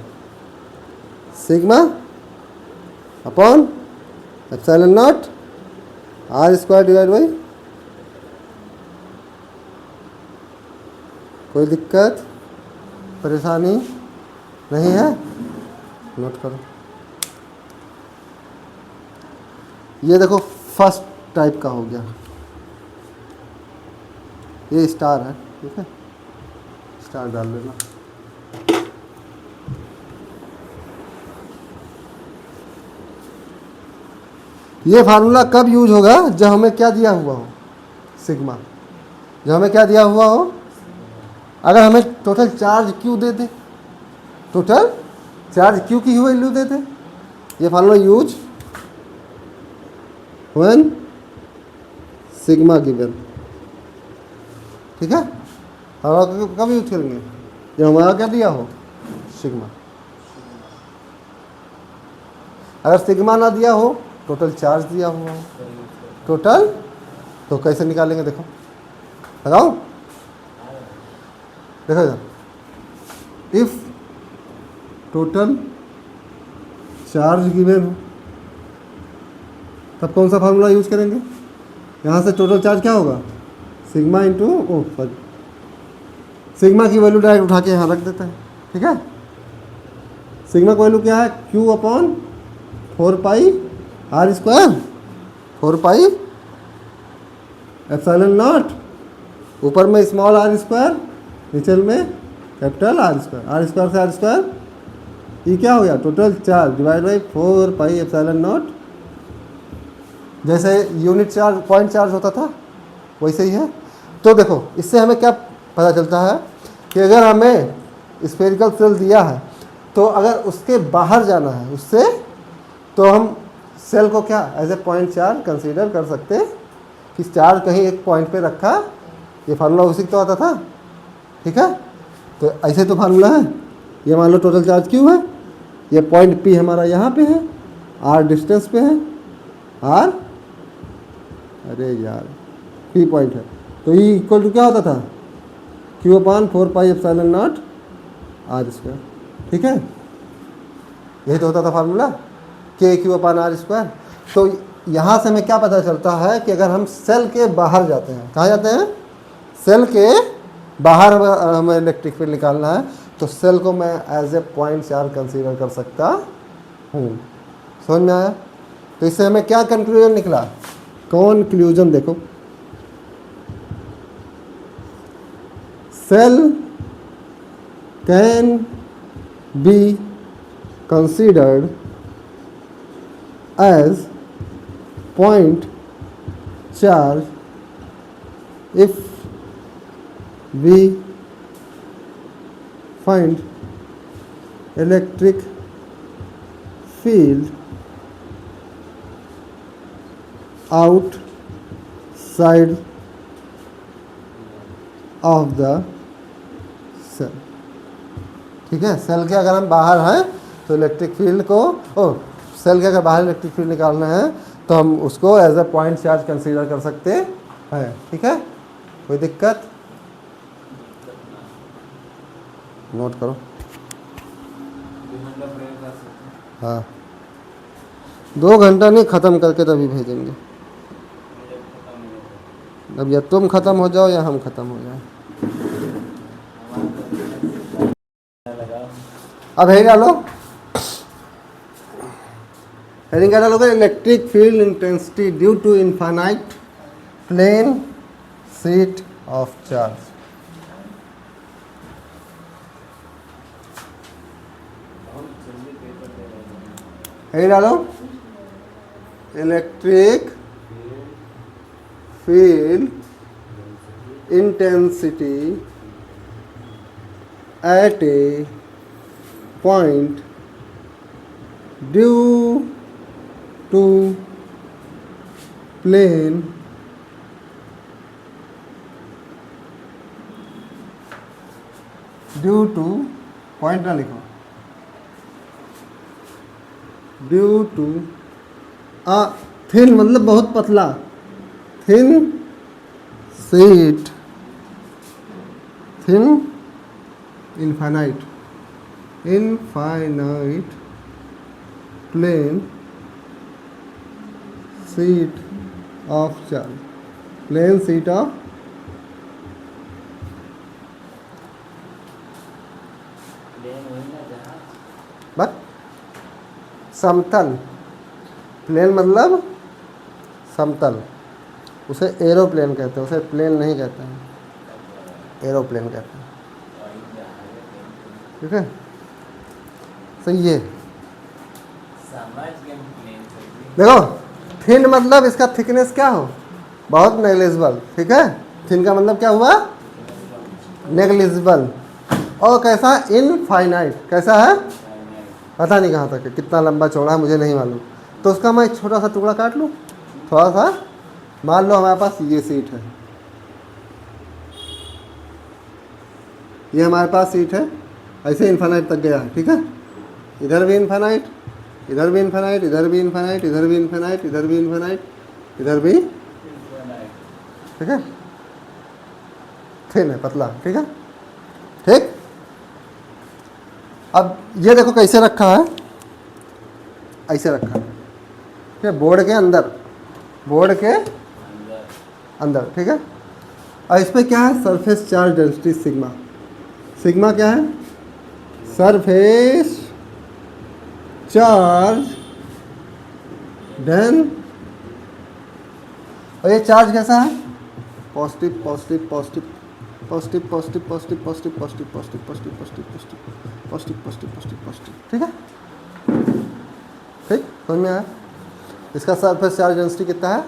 Sigma upon epsilon naught R square divide by. कोई दिक्कत परेशानी नहीं है? नोट करो। ये देखो फर्स्ट टाइप का हो गया, ये स्टार है। ठीक है, स्टार डाल देना। ये फार्मूला कब यूज होगा? जब हमें क्या दिया हुआ हो, सिग्मा। जब हमें क्या दिया हुआ हो, अगर हमें टोटल चार्ज क्यू दे दे, टोटल चार्ज क्यू की वैल्यू दे दे, ये formula use when sigma given. ठीक है, हम कब यूज करेंगे? जब हमारा क्या दिया हो, सिग्मा। अगर सिग्मा ना दिया हो, टोटल चार्ज दिया हुआ हो, टोटल, तो कैसे निकालेंगे? देखो लगाओ, देखो इधर, इफ टोटल चार्ज गिवन हो, तब कौन सा फार्मूला यूज करेंगे? यहाँ से टोटल चार्ज क्या होगा, सिग्मा इंटू, ओ सॉरी, सिग्मा की वैल्यू डायरेक्ट उठा के यहाँ रख देते हैं। ठीक है, सिग्मा की वैल्यू क्या है, Q upon 4 pi R square, 4 pi epsilon naught, ऊपर में स्मॉल आर स्क्वायर, नीचे में capital R square. R square से आर स्क्वायर, ये क्या हो गया, total charge divide by 4 pi epsilon naught. जैसे यूनिट चार्ज, पॉइंट चार्ज होता था, वैसे ही है। तो देखो, इससे हमें क्या पता चलता है कि अगर हमें स्फेरिकल सेल दिया है, तो अगर उसके बाहर जाना है उससे, तो हम सेल को क्या as a point charge consider कर सकते हैं कि चार्ज कहीं एक पॉइंट पे रखा। ये फार्मूला उसी तो आता था। ठीक है, तो ऐसे तो फार्मूला है। ये मान लो टोटल चार्ज क्यू है, ये पॉइंट पी हमारा यहाँ पे है, आर डिस्टेंस पे है, आर, अरे यार पी पॉइंट है, तो ये इक्वल टू क्या होता था, Q upon 4 pi epsilon naught R square. ठीक है, यही तो होता था फार्मूला, के क्यू अपान आर स्क्वायर। तो यहाँ से हमें क्या पता चलता है कि अगर हम सेल के बाहर जाते हैं, कहाँ जाते हैं, सेल के बाहर हमें इलेक्ट्रिक फील्ड निकालना है, तो सेल को मैं as a point charge consider कर सकता हूँ। समझ में आया? तो इससे हमें क्या कंक्लूजन निकला, कंक्लूजन देखो, shell can be considered as point charge if we find electric field outside of the cell। ठीक है, सेल के अगर हम बाहर हैं तो इलेक्ट्रिक फील्ड को, सेल के अगर बाहर इलेक्ट्रिक फील्ड निकालना है तो हम उसको as a point charge consider कर सकते हैं। ठीक है, कोई दिक्कत? नोट करो। हाँ, 2 घंटा नहीं, ख़त्म करके तभी भेजेंगे। अब या तुम ख़त्म हो जाओ या हम ख़त्म हो जाए। अब हेडिंग डालो, हेडिंग क्या डालोगे, electric field intensity due to infinite plane sheet of charge. Heading डालो, electric field intensity at a point due to plane due to, point ना लिखो, ड्यू टू थिन मतलब बहुत पतला, thin sheet, thin infinite, infinite plane sheet of charge, plane sheet of but समतल, plane मतलब समतल, उसे एरोप्लेन कहते हैं, उसे प्लेन नहीं कहते हैं, एरोप्लेन कहते हैं। ठीक है, सही है। समझ गए प्लेन से। देखो थिन मतलब इसका थिकनेस क्या हो, बहुत नेग्लिजिबल, ठीक है। थिन का मतलब क्या हुआ, नेग्लिजिबल। और कैसा, इनफाइनाइट, कैसा है, पता नहीं कहाँ तक है, कितना लंबा चौड़ा है मुझे नहीं मालूम। तो उसका मैं एक छोटा सा टुकड़ा काट लूँ, थोड़ा सा। मान लो हमारे पास ये सीट है, ये हमारे पास सीट है, ऐसे इनफाइनाइट तक गया है, ठीक है। इधर भी इनफाइनाइट, इधर भी इनफाइनाइट, इधर भी इनफाइनाइट, इधर भी इनफाइनाइट, इधर भी इनफाइनाइट, इधर भी, ठीक है। थिन है, पतला, ठीक है, ठीक। अब ये देखो कैसे रखा है, ऐसे रखा है, ठीक है, बोर्ड के अंदर, बोर्ड के अंदर, ठीक है। और इस पर क्या है, surface charge density sigma. Sigma क्या है, सरफेस चार्ज डेन, और ये चार्ज कैसा है, positive positive positive positive positive positive positive positive positive positive positive positive positive positive positive positive, ठीक है, ठीक, समझ में आया। इसका सरफेस चार्ज डेंसिटी कितना है,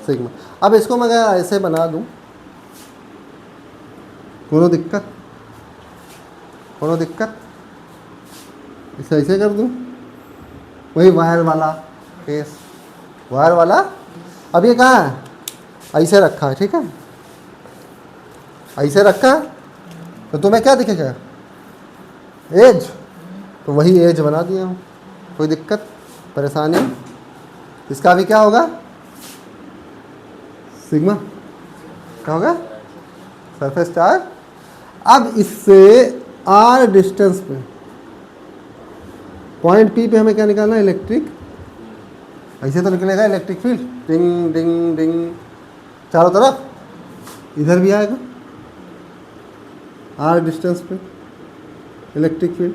सिग्मा। अब इसको मैं अगर ऐसे बना दूं, कोनो दिक्कत, कोनो दिक्कत, इसे ऐसे कर दूं, वही वायर वाला केस, वायर वाला। अब ये कहाँ है, ऐसे रखा है, ठीक है, ऐसे रखा है, तो तुम्हें क्या दिखेगा, एज, तो वही एज बना दिया हूँ, कोई दिक्कत परेशानी। इसका भी क्या होगा, सिग्मा, क्या होगा, सरफेस चार्ज। अब इससे आर डिस्टेंस पे, पॉइंट पी पे हमें क्या निकालना है, इलेक्ट्रिक, ऐसे तो निकलेगा इलेक्ट्रिक फील्ड, डिंग डिंग डिंग चारों तरफ, इधर भी आएगा आर डिस्टेंस पे इलेक्ट्रिक फील्ड।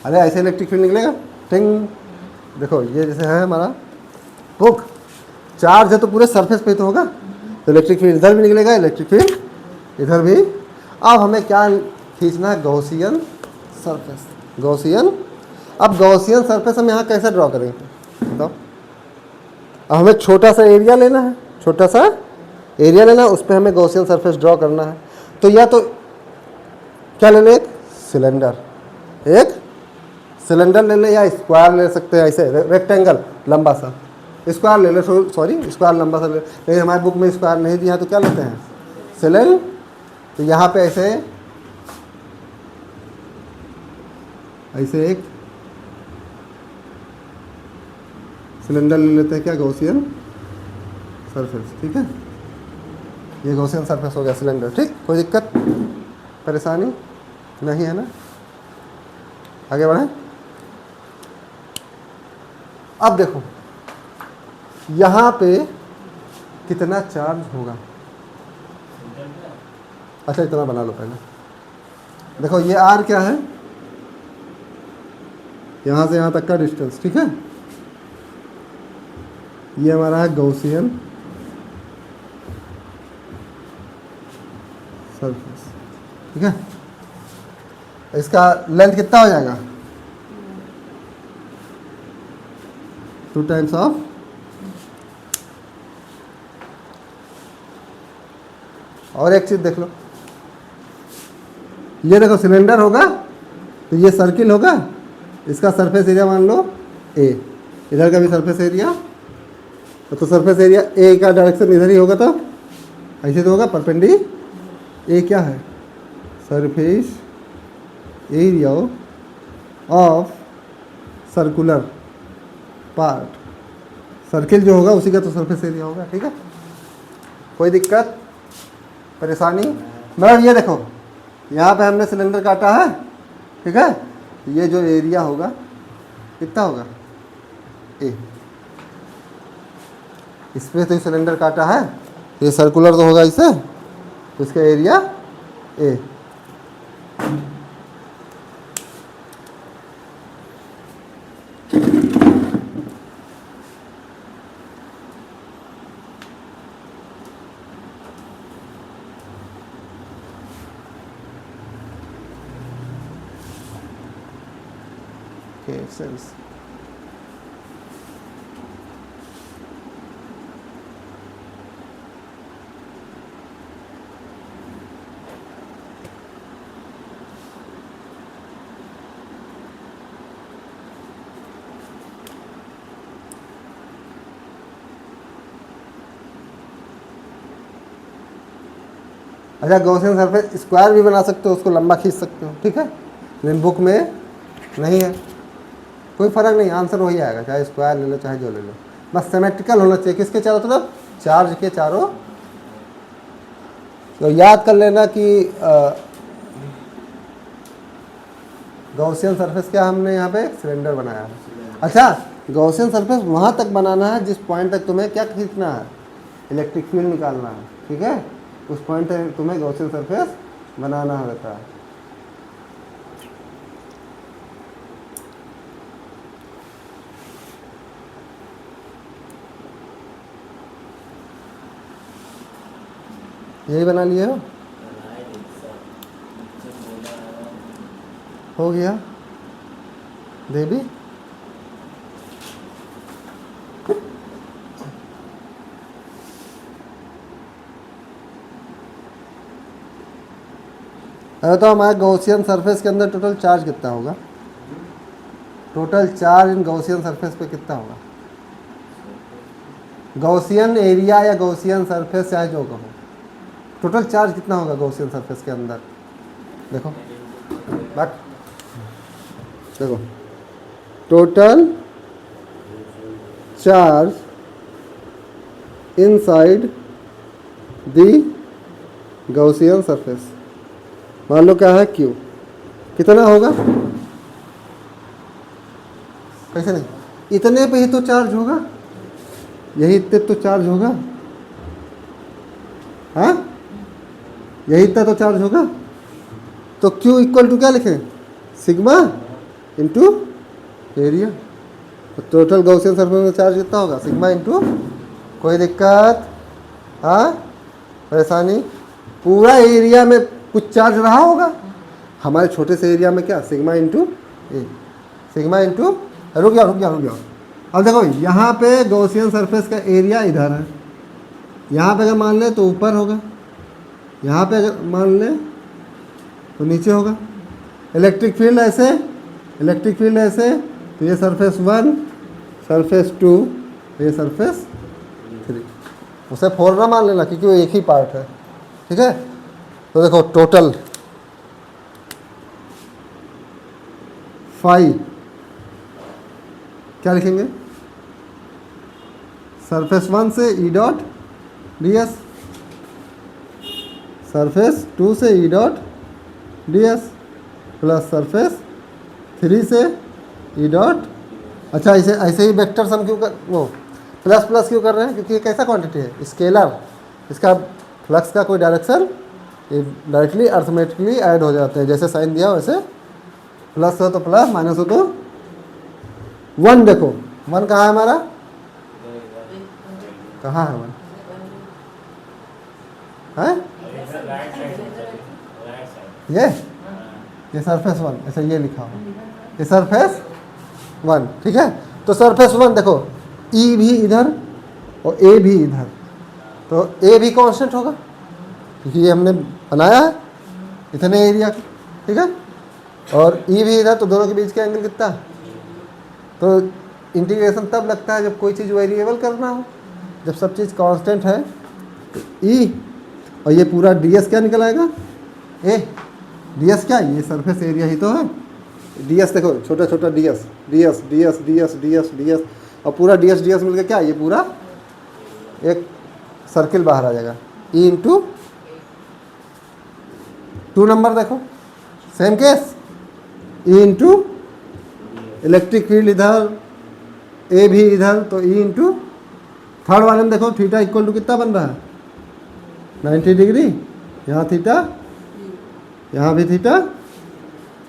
अरे ऐसे इलेक्ट्रिक फील्ड निकलेगा, टिंग, देखो ये जैसे है हमारा हुक, चार्ज है तो पूरे सरफेस पे तो होगा, तो इलेक्ट्रिक फील्ड इधर भी निकलेगा, इलेक्ट्रिक फील्ड इधर भी। अब हमें क्या खींचना है, गॉसियन सरफेस, गॉसियन। अब गॉसियन सरफेस हम यहाँ कैसे ड्रॉ करेंगे बताओ। अब हमें छोटा सा एरिया लेना है, छोटा सा एरिया लेना है, उस पर हमें गॉसियन सरफेस ड्रॉ करना है। तो या तो क्या ले लें, एक सिलेंडर, एक सिलेंडर ले ले, या स्क्वायर ले सकते हैं, ऐसे रेक्टेंगल लंबा सा, स्क्वायर ले ले, सॉरी स्क्वायर लंबा सा ले, लेकिन हमारे बुक में स्क्वायर नहीं दिया, तो क्या लेते हैं, सिलेंडर। तो यहाँ पे ऐसे ऐसे एक सिलेंडर ले लेते हैं, क्या, गॉसियन सरफेस, ठीक है, ये गॉसियन सरफेस हो गया सिलेंडर, ठीक, कोई दिक्कत परेशानी नहीं है ना। आगे बढ़े। अब देखो यहाँ पे कितना चार्ज होगा, अच्छा इतना बना लो पहले। देखो ये आर क्या है, यहाँ से यहाँ तक का डिस्टेंस, ठीक है, ये हमारा है गॉसियन सरफेस, ठीक है। इसका लेंथ कितना हो जाएगा, 2 टाइम्स ऑफ, और एक चीज देख लो, ये देखो सिलेंडर होगा तो ये सर्किल होगा, इसका सरफेस एरिया मान लो ए, इधर का भी सरफेस एरिया, तो सरफेस एरिया ए का डायरेक्शन इधर ही होगा, तो ऐसे तो होगा परपेंडी। ए क्या है, surface area of circular part, circle जो होगा उसी का तो सरफेस एरिया होगा, ठीक है, कोई दिक्कत परेशानी। मतलब ये देखो यहाँ पे हमने सिलेंडर काटा है, ठीक है, ये जो एरिया होगा कितना होगा, ए, इस पे तो सिलेंडर काटा है, ये सर्कुलर तो होगा इसे, तो इसका एरिया ए। सेंस अच्छा गॉसियन सरफेस स्क्वायर भी बना सकते हो, उसको लंबा खींच सकते हो, ठीक है, लेकिन बुक में नहीं है। कोई फ़र्क नहीं, आंसर वही आएगा, चाहे स्क्वायर ले लो चाहे जो ले लो, बस सिमेट्रिकल होना चाहिए। किसके चारों तरफ? चार्ज के चारों। तो याद कर लेना कि गॉसियन सरफेस क्या हमने यहाँ पे सिलेंडर बनाया है। अच्छा गॉसियन सरफेस वहाँ तक बनाना है जिस पॉइंट तक तुम्हें क्या खींचना है, इलेक्ट्रिक फील्ड निकालना है, ठीक है, उस पॉइंट तक तुम्हें गॉसियन सरफेस बनाना होता है। यही बना लिए हो गया देवी। अरे तो हमारे गॉसियन सरफेस के अंदर टोटल चार्ज कितना होगा? Total charge in Gaussian surface पे कितना होगा? गॉसियन एरिया या गॉसियन सरफेस चाहे जो कहो, टोटल चार्ज कितना होगा गॉसियन सरफेस के अंदर? देखो बात देखो, total charge inside the Gaussian surface, मान लो क्या है Q, कितना होगा? कैसे नहीं, इतने पे ही तो चार्ज होगा, यही इतने तो चार्ज होगा, हाँ यही इतना तो चार्ज होगा। तो Q इक्वल टू क्या लिखें? Sigma into area. तो टोटल गॉसियन सरफेस में चार्ज कितना होगा? सिग्मा इंटू, कोई दिक्कत? हाँ परेशानी? पूरा एरिया में कुछ चार्ज रहा होगा, हमारे छोटे से एरिया में क्या सिग्मा इंटू ए, सिग्मा इंटू, रुक जाओ। अब देखो यहाँ पे गॉसियन सरफेस का एरिया इधर है, यहाँ पे अगर मान ले तो ऊपर होगा, यहाँ पे अगर मान ले तो नीचे होगा। इलेक्ट्रिक फील्ड ऐसे, तो ये सरफेस 1, सरफेस 2, ये सरफेस 3, उसे 4 ना मान लेना क्योंकि वो एक ही पार्ट है, ठीक है। तो देखो टोटल 5 क्या लिखेंगे? सरफेस 1 से E डॉट ds, सरफेस 2 से E dot ds plus surface 3 से E डॉट। अच्छा ऐसे ही वेक्टर सम क्यों कर, वो प्लस क्यों कर रहे हैं? क्योंकि ये कैसा क्वांटिटी है? स्केलर, इसका फ्लक्स का कोई डायरेक्शन डायरेक्टली अर्थमेटिकली ऐड हो जाते हैं, जैसे साइन दिया वैसे, प्लस हो तो प्लस, माइनस हो तो 1। देखो 1 कहाँ है हमारा? कहाँ है 1 है? ये सरफेस 1, ऐसा ये लिखा हो, ये सरफेस 1, ठीक है। तो सरफेस 1 देखो E भी इधर और A भी इधर, तो A भी कांस्टेंट होगा क्योंकि ये हमने बनाया है इतने एरिया का, ठीक है, और E भी इधर, तो दोनों के बीच का एंगल कितना? तो इंटीग्रेशन तब लगता है जब कोई चीज़ वेरिएबल करना हो, जब सब चीज़ कांस्टेंट है तो E, और ये पूरा ds क्या निकल आएगा? A ds क्या? ये सरफेस एरिया ही तो है। ds देखो छोटा छोटा ds और पूरा ds मिलकर क्या, ये पूरा एक सर्किल बाहर आ जाएगा। E इंटू 2 नंबर देखो same case, E into electric field इधर, A भी इधर, तो E इंटू थर्ड वाले में देखो थीटा इक्वल टू कितना बन रहा है? 90 डिग्री, यहाँ थीटा, यहाँ भी थीटा,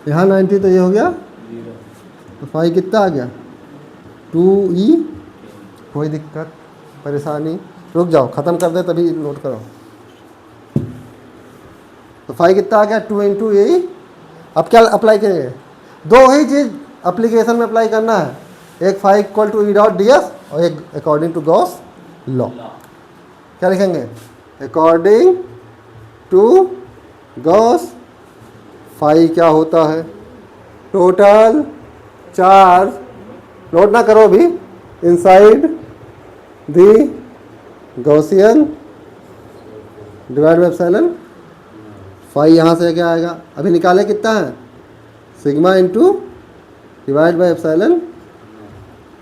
यहाँ 90, तो ये हो गया तो फाई कितना आ गया? 2E। कोई दिक्कत परेशानी? रुक जाओ ख़त्म कर दे तभी नोट करो। तो फाई कितना आ गया? 2 इंटू ए। अब क्या अप्लाई करेंगे? दो ही चीज़ अप्लीकेशन में अप्लाई करना है, एक phi equal to E dot ds और एक अकॉर्डिंग टू गॉस लॉ। क्या लिखेंगे? अकॉर्डिंग टू गॉस फाई क्या होता है? टोटल चार्ज, नोट ना करो अभी, inside the Gaussian divide by epsilon phi यहाँ से क्या आएगा, अभी निकाले कितना है, sigma into divide by epsilon,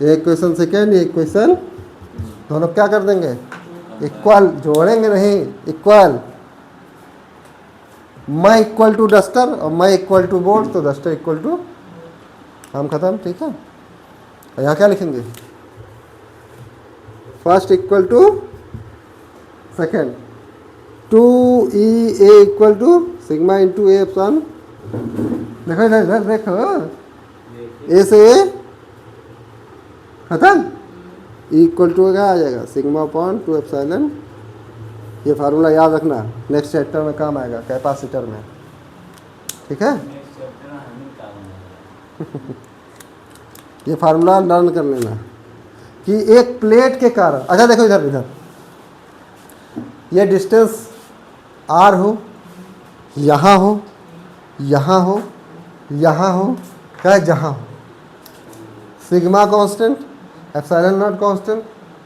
ये इक्वेशन सेकेंड, ये इक्वेशन, दोनों क्या कर देंगे, इक्वल, जोड़ेंगे नहीं, इक्वल, मैं इक्वल टू डस्टर और मैं इक्वल टू बोर्ड, तो डस्टर इक्वल टू, हम खत्म, ठीक है। और यहाँ क्या लिखेंगे, first equal to second, 2E A equal to sigma into A epsilon, देखो इधर इधर देखो, ए से ए खत्म, इक्वल टू क्या आ जाएगा, सिग्मा अपॉन 2 एप्सिलॉन। ये फार्मूला याद रखना, नेक्स्ट चैप्टर में काम आएगा, कैपेसिटर में, ठीक है। नेक्स्ट चैप्टर में हम ही काम होगा। ये फार्मूला लर्न कर लेना कि एक प्लेट के कारण, अच्छा देखो इधर इधर, ये डिस्टेंस r हो, यहाँ हो, यहाँ हो, यहाँ हो, क्या जहाँ हो, sigma constant, epsilon not constant,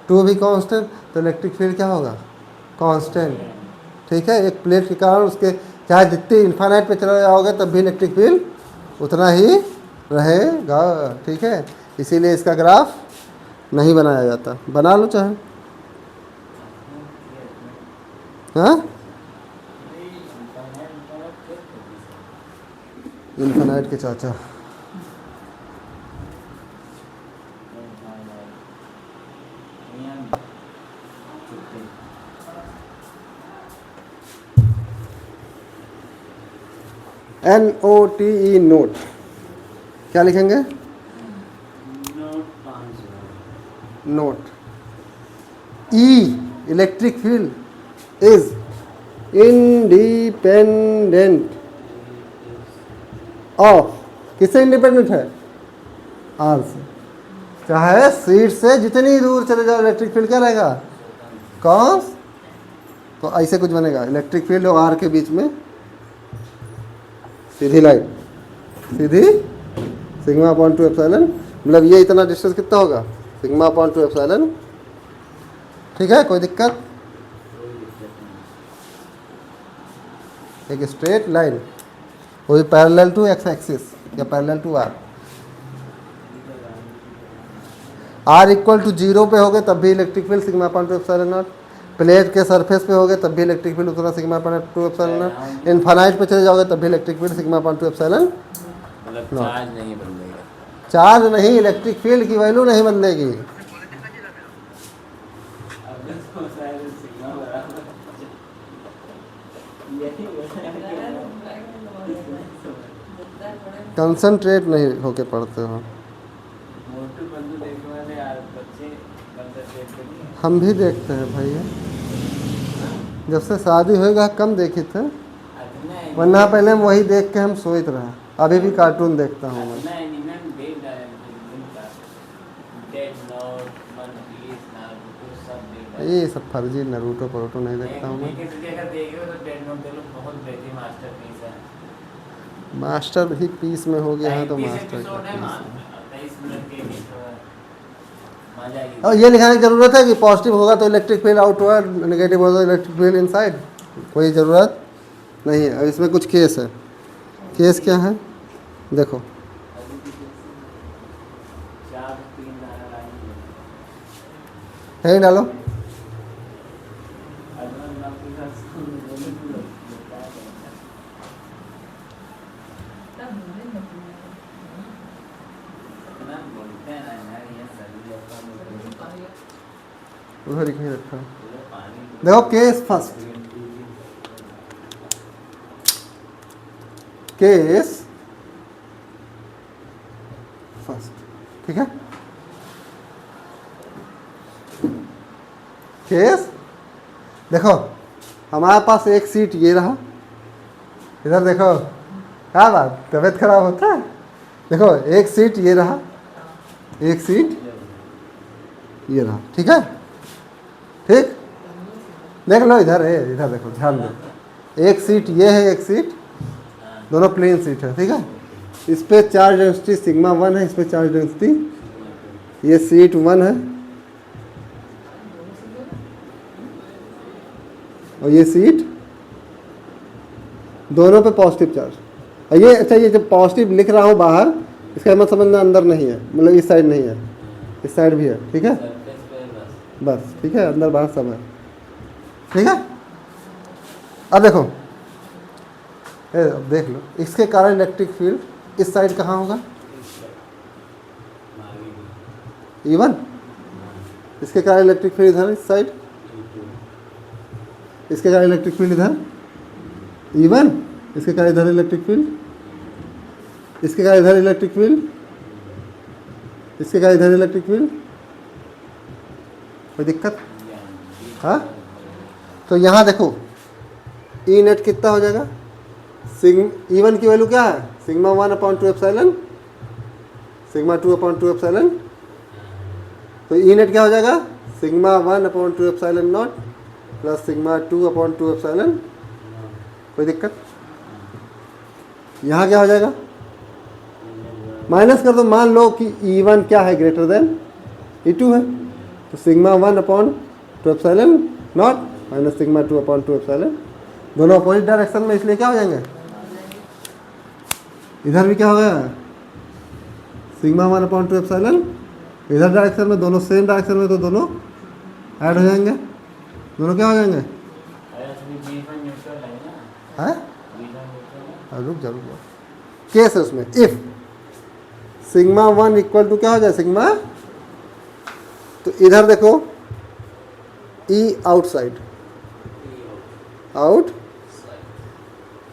2 भी कांस्टेंट, तो इलेक्ट्रिक फील्ड क्या होगा, कांस्टेंट, ठीक है। एक प्लेट के कारण उसके चाहे जितनी इन्फाइनाइट पे चले जाओगे तब भी इलेक्ट्रिक फील्ड उतना ही रहेगा, ठीक है। इसीलिए इसका ग्राफ नहीं बनाया जाता, बना लो चाहे, हाँ, इन्फाइनाइट के चाचा, NOTE नोट, क्या लिखेंगे, note, E electric field is independent of, किससे इंडिपेंडेंट है, आर से, चाहे सीट से जितनी दूर चले जाओ इलेक्ट्रिक फील्ड क्या रहेगा, कॉस, तो ऐसे कुछ बनेगा, इलेक्ट्रिक फील्ड और आर के बीच में सीधी लाइन, सीधी, सिग्मा अपॉन 2 एप्सिलॉन, मतलब ये इतना डिस्टेंस कितना होगा, सिग्मा अपॉन 2 एप्सिलॉन, ठीक है, कोई दिक्कत, एक स्ट्रेट लाइन, वो भी पैरेलल टू एक्स एक्सिस या parallel to R, R equal to 0 पे हो गए तब भी electric field sigma upon 2 epsilon naught, plate के सरफेस पे हो गए तब भी इलेक्ट्रिक फील्ड उतना sigma upon 2 epsilon naught, infinite पे चले जाओगे तब भी electric field sigma upon 2 epsilon, मतलब चार्ज नहीं बदलेगा, चार्ज नहीं, इलेक्ट्रिक फील्ड की वैल्यू नहीं बदलेगी, कंसंट्रेट नहीं होके पढ़ते हो, मोटू बंधु देखने वाले यार बच्चे कंसंट्रेट करिए, हम भी देखते हैं भैया, जब से शादी होएगा कम देखे थे, वरना पहले हम वही देख के हम सोच रहे हैं, अभी भी कार्टून देखता हूँ मैं, ये सब फर्जी नरूटो परोटो नहीं देखता हूँ मैं, मास्टर भी पीस में हो गया है तो मास्टर का पीस में। और ये लिखाने की ज़रूरत है कि पॉजिटिव होगा तो इलेक्ट्रिक फील्ड आउटवर्ड, नेगेटिव होगा तो इलेक्ट्रिक फील्ड इनसाइड, कोई ज़रूरत नहीं है। अब इसमें कुछ केस है, केस क्या है देखो, है डालो, उधर ही कहीं रखा, देखो केस फर्स्ट, केस फर्स्ट, ठीक है, केस देखो, हमारे पास एक सीट ये रहा, इधर देखो, क्या बात, तबीयत खराब होता है, देखो एक सीट ये रहा, एक सीट ये रहा, ठीक है, ठीक, देख लो इधर है, इधर देखो, ध्यान दो, एक सीट ये है, एक सीट, दोनों प्लेन सीट है, ठीक है, इस पे चार्ज डेंसिटी सिग्मा 1 है, इस पे चार्ज डेंसिटी, ये सीट 1 है और ये सीट दोनों पे पॉजिटिव चार्ज। और ये अच्छा, ये जब पॉजिटिव लिख रहा हूँ बाहर, इसका मतलब समझना अंदर नहीं है, मतलब इस साइड नहीं है, इस साइड भी है, ठीक है, सरफेस पे बस। बस ठीक है, अंदर बाहर सब है, ठीक है। अब देखो, अब देख लो, इसके कारण इलेक्ट्रिक फील्ड इस साइड कहाँ होगा, E1। इसके कारण इलेक्ट्रिक फील्ड इधर इस साइड, इसके कारण इलेक्ट्रिक फील्ड इधर E1, इसके कारण इधर इलेक्ट्रिक फील्ड, इसके कारण इधर इलेक्ट्रिक फील्ड, इसके कारण इधर इलेक्ट्रिक फील्ड। कोई दिक्कत? हाँ, तो यहाँ देखो ई नेट कितना हो जाएगा, E1 की वैल्यू क्या है, सिग्मा 1/2 एप्सिलॉन, सिग्मा 2/2 एप्सिलॉन। तो ई नेट क्या हो जाएगा, sigma 1/2 epsilon not plus sigma 2/2 epsilon. कोई दिक्कत? यहाँ क्या हो जाएगा, माइनस कर दो, मान लो कि E1 क्या है, ग्रेटर देन E2 है, तो sigma 1/2 epsilon not minus sigma 2/2 epsilon, दोनों अपोजिट डायरेक्शन में, इसलिए क्या हो जाएंगे, इधर भी क्या होगा, सिग्मा 1/2 एप्सिलॉन, इधर डायरेक्शन में, दोनों सेम डायरेक्शन में, तो दोनों ऐड हो जाएंगे, दोनों क्या हो जाएंगे, है रुक जा केस है उसमें, इफ सिग्मा 1 इक्वल टू क्या हो जाए, सिग्मा, तो इधर देखो E आउटसाइड, आउट,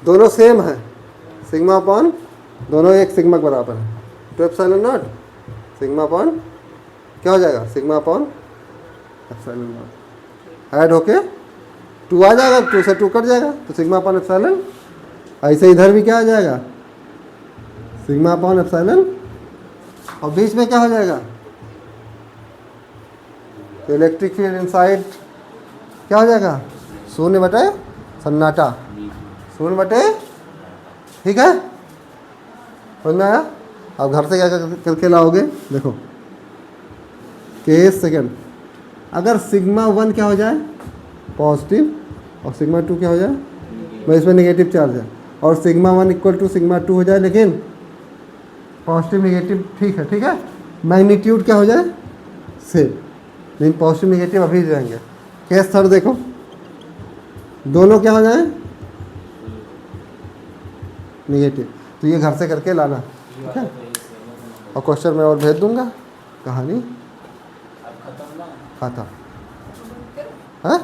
दोनों सेम है, सिग्मा अपॉन, दोनों एक सिग्मा के बराबर है, 2 एप्सिलॉन नॉट सिग्मा अपॉन क्या हो जाएगा, sigma upon epsilon not, add होके 2 आ जाएगा, 2 से 2 कट जाएगा, तो सिग्मा अपॉन एप्सिलॉन। ऐसे इधर भी क्या आ जाएगा, सिग्मा अपॉन एप्सिलॉन, और बीच में क्या हो जाएगा, तो इलेक्ट्रिक फील्ड इनसाइड क्या हो जाएगा, 0 सन्नाटा, 0, ठीक है, समझ में आया। अब घर से क्या करके लाओगे, देखो केस सेकेंड, अगर सिग्मा 1 क्या हो जाए, पॉजिटिव, और सिग्मा 2 क्या हो जाए, भाई इसमें नेगेटिव चार्ज है, और सिग्मा 1 इक्वल टू सिग्मा 2 हो जाए, लेकिन पॉजिटिव नेगेटिव, ठीक है, ठीक है, मैग्नीट्यूड क्या हो जाए सेम, लेकिन पॉजिटिव नेगेटिव अभी जाएंगे। केस थर्ड देखो, दोनों क्या हो जाए नेगेटिव, तो ये घर से करके लाना, ठीक है, और क्वेश्चन मैं और भेज दूंगा, कहानी खत्म, हाँ